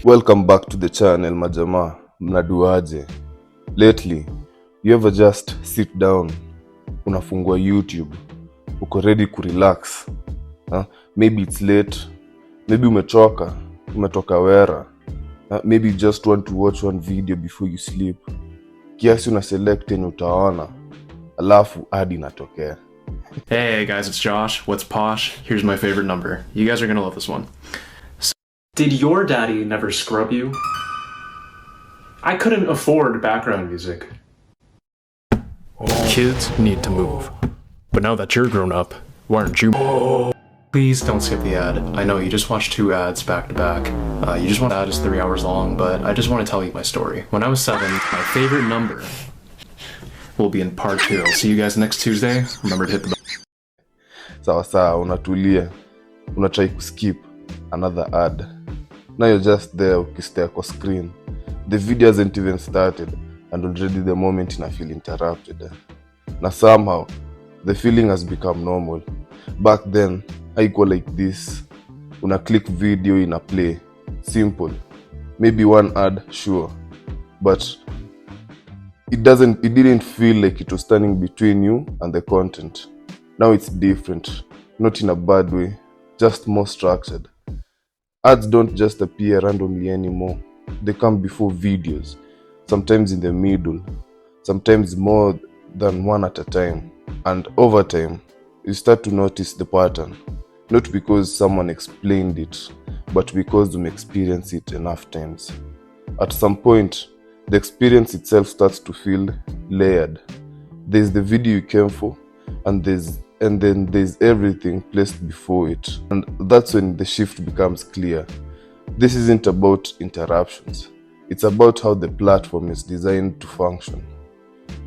Welcome back to the channel majama, mnaduaje? Lately, you ever just sit down, unafungua YouTube, uko ready kurelax? Maybe it's late, maybe umetoka wera, maybe you just want to watch one video before you sleep. Kiasi una select yenye utaona, alafu ad inatokea. Hey guys, it's Josh. What's posh? Here's my favorite number. You guys are gonna love this one. Did your daddy never scrub you? I couldn't afford background music. Kids need to move. But now that you're grown up, why aren't you? Please don't skip the ad. I know you just watched 2 ads back to back. You just want the ad is 3 hours long, but I just want to tell you my story. When I was 7, my favorite number will be in part 2. I'll see you guys next Tuesday. Remember to hit the bell. Sawa, unatulia, unatry kuskip another ad. Now you're just there ukistare kwa screen. The video hasn't even started and already the moment I feel interrupted. Now somehow, the feeling has become normal. Back then, I go like this. Una click video in a play. Simple. Maybe one ad, sure. But it didn't feel like it was standing between you and the content. Now it's different. Not in a bad way, just more structured. Ads don't just appear randomly anymore. They come before videos, sometimes in the middle, sometimes more than one at a time. And over time, you start to notice the pattern. Not because someone explained it, but because you experience it enough times. At some point, the experience itself starts to feel layered. There's the video you came for, and then there's everything placed before it. And that's when the shift becomes clear. This isn't about interruptions. It's about how the platform is designed to function.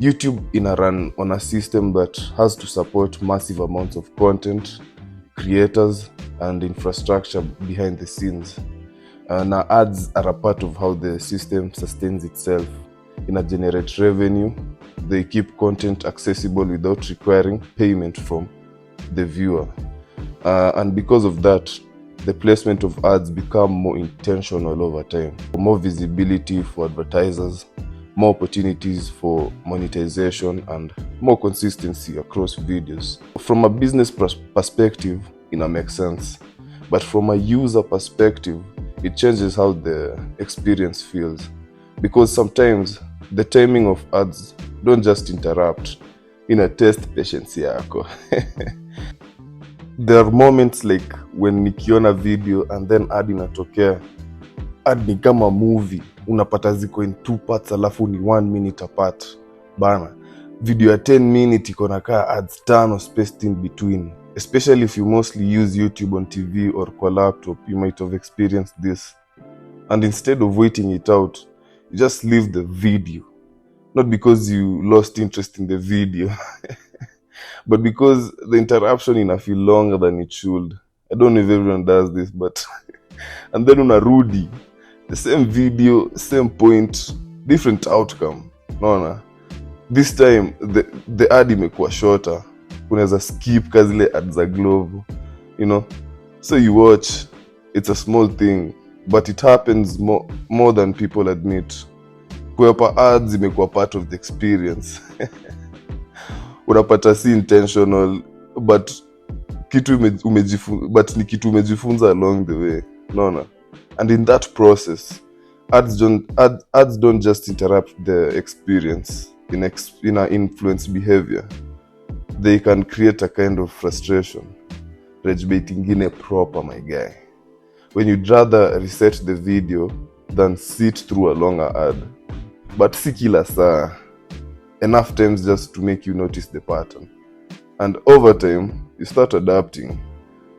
YouTube run on a system that has to support massive amounts of content, creators, and infrastructure behind the scenes. Now ads are a part of how the system sustains itself. Generate revenue. They keep content accessible without requiring payment from the viewer. And because of that, the placement of ads become more intentional over time. More visibility for advertisers, more opportunities for monetization, and more consistency across videos. From a business perspective, it makes sense. But from a user perspective, it changes how the experience feels. Because sometimes the timing of ads don't just interrupt, test patience yako. There are moments like when nikiona video and then ad inatokea. Ad ni kama movie, unapata ziko in 2 parts alafu ni 1 minute apart. Bana, video ya 10 minutes iko na kaa ads 5 spaced in between. Especially if you mostly use YouTube on TV or kwa laptop, you might have experienced this. And instead of waiting it out, you just leave the video. Not because you lost interest in the video, but because the interruption feel longer than it should. I don't know if everyone does this, but and then unarudi, the same video, same point, different outcome. No. This time the ad imekuwa shorter. Unaweza skip kazile ads za Glovo, So you watch, it's a small thing, but it happens more than people admit. Kuwepa ads imekuwa part of the experience. Unapata si intentional, but ni kitu umejifunza along the way. No. And in that process, ads don't just interrupt the experience in a influence behavior. They can create a kind of frustration. Rage baiting in a proper, my guy. When you'd rather reset the video than sit through a longer ad. But si kila saa. Enough times just to make you notice the pattern. And over time, you start adapting.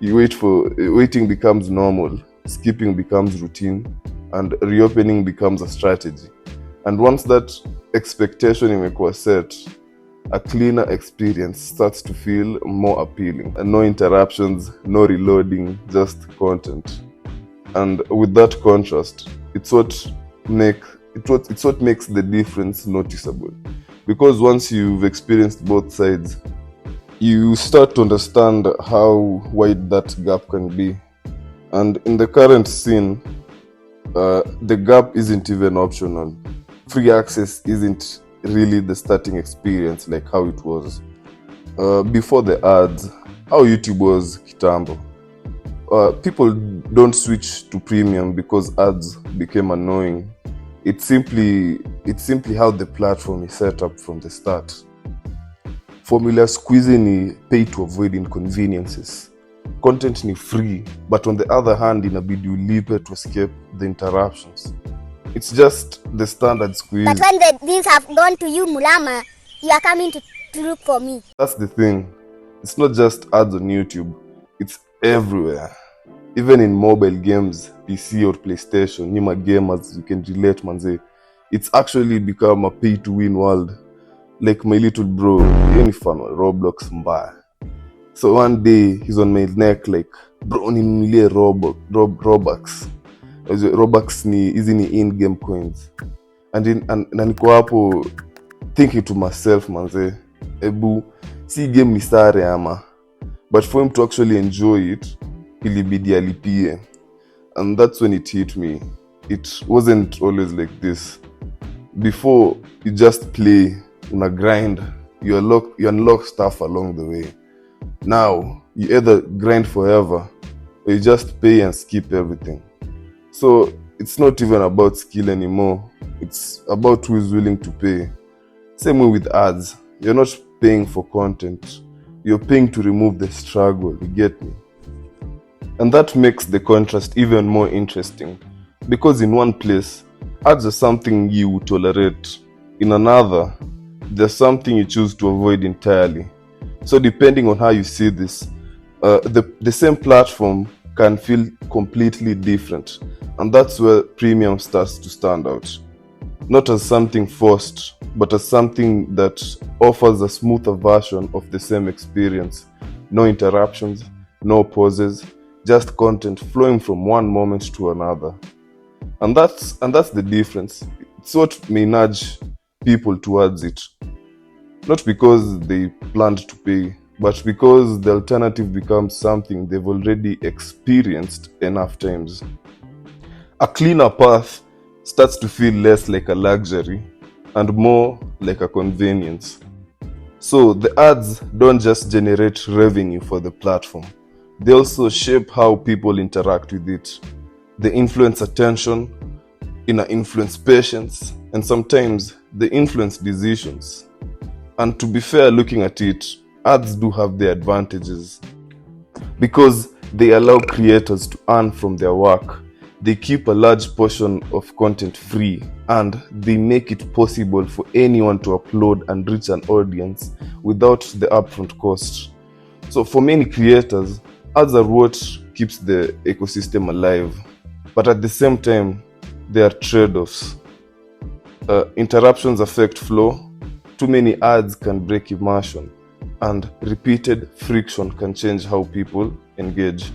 Waiting becomes normal, skipping becomes routine, and reopening becomes a strategy. And once that expectation imekuwa set, a cleaner experience starts to feel more appealing. And no interruptions, no reloading, just content. And with that contrast, it's what makes the difference noticeable. Because once you've experienced both sides, you start to understand how wide that gap can be. And in the current scene, The gap isn't even optional. Free access isn't really the starting experience like how it was before the ads. How YouTube was kitambo. People don't switch to premium because ads became annoying. It's simply how the platform is set up from the start. Formula squeezing ni pay to avoid inconveniences. Content ni free, but on the other hand inabidi ulipe to escape the interruptions. It's just the standard squeeze. But when the things have gone to you, Mulama, you are coming to look for me. That's the thing. It's not just ads on YouTube. It's everywhere. Even in mobile games, PC or PlayStation, Nima gamers, you can relate, manze. It's actually become a pay-to-win world. Like my little bro, any fan wa Roblox mbaya. So one day, he's on my neck like, bro, ninunulie Robux. Robux ni hizi ni in-game coins. Na niko hapo thinking to myself, manze, ebu, si game ni sare ama. But for him to actually enjoy it, ilibidi alipie. And that's when it hit me. It wasn't always like this. Before, you just play, una grind, you unlock stuff along the way. Now, you either grind forever, or you just pay and skip everything. So, it's not even about skill anymore. It's about who is willing to pay. Same way with ads. You're not paying for content. You're paying to remove the struggle, you get me? And that makes the contrast even more interesting. Because in one place, ads are something you tolerate. In another, there's something you choose to avoid entirely. So depending on how you see this, the same platform can feel completely different. And that's where premium starts to stand out. Not as something forced, but as something that offers a smoother version of the same experience. No interruptions, no pauses, just content flowing from one moment to another. And that's the difference. It's what may nudge people towards it. Not because they planned to pay, but because the alternative becomes something they've already experienced enough times. A cleaner path starts to feel less like a luxury and more like a convenience. So the ads don't just generate revenue for the platform. They also shape how people interact with it. They influence attention, influence patience, and sometimes they influence decisions. And to be fair, looking at it, ads do have their advantages because they allow creators to earn from their work. They keep a large portion of content free, and they make it possible for anyone to upload and reach an audience without the upfront cost. So for many creators, ads are what keeps the ecosystem alive. But at the same time, there are trade-offs. Interruptions affect flow. Too many ads can break immersion, and repeated friction can change how people engage.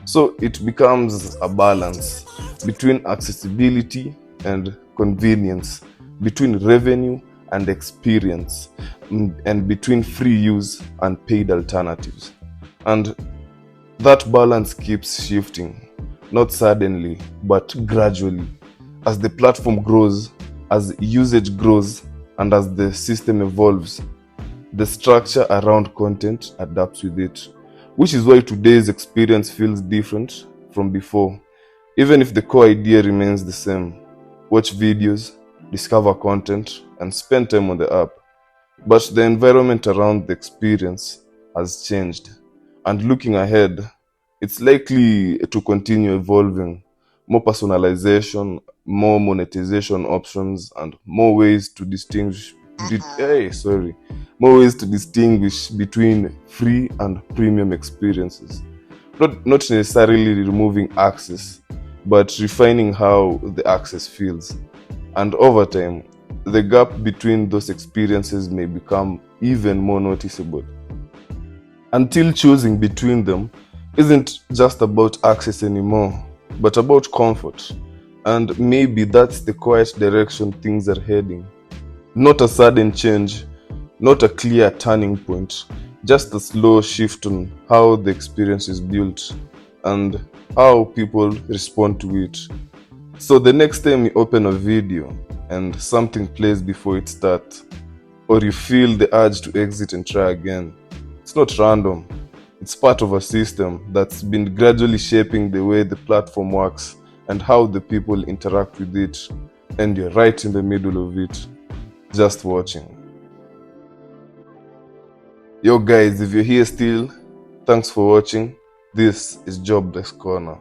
So it becomes a balance between accessibility and convenience, between revenue and experience, and between free use and paid alternatives. And that balance keeps shifting, not suddenly, but gradually. As the platform grows, as usage grows, and as the system evolves, the structure around content adapts with it. Which is why today's experience feels different from before, even if the core idea remains the same. Watch videos, discover content, and spend time on the app. But the environment around the experience has changed. And looking ahead, it's likely to continue evolving. More personalization, more monetization options, and more ways to distinguish between free and premium experiences. Not necessarily removing access, but refining how the access feels. And over time, the gap between those experiences may become even more noticeable. Until choosing between them isn't just about access anymore, but about comfort. And maybe that's the quiet direction things are heading. Not a sudden change, not a clear turning point, just a slow shift on how the experience is built and how people respond to it. So the next time you open a video and something plays before it starts, or you feel the urge to exit and try again, it's not random. It's part of a system that's been gradually shaping the way the platform works and how the people interact with it. And you're right in the middle of it, just watching. Yo guys, if you're here still, thanks for watching. This is Jobless Corner.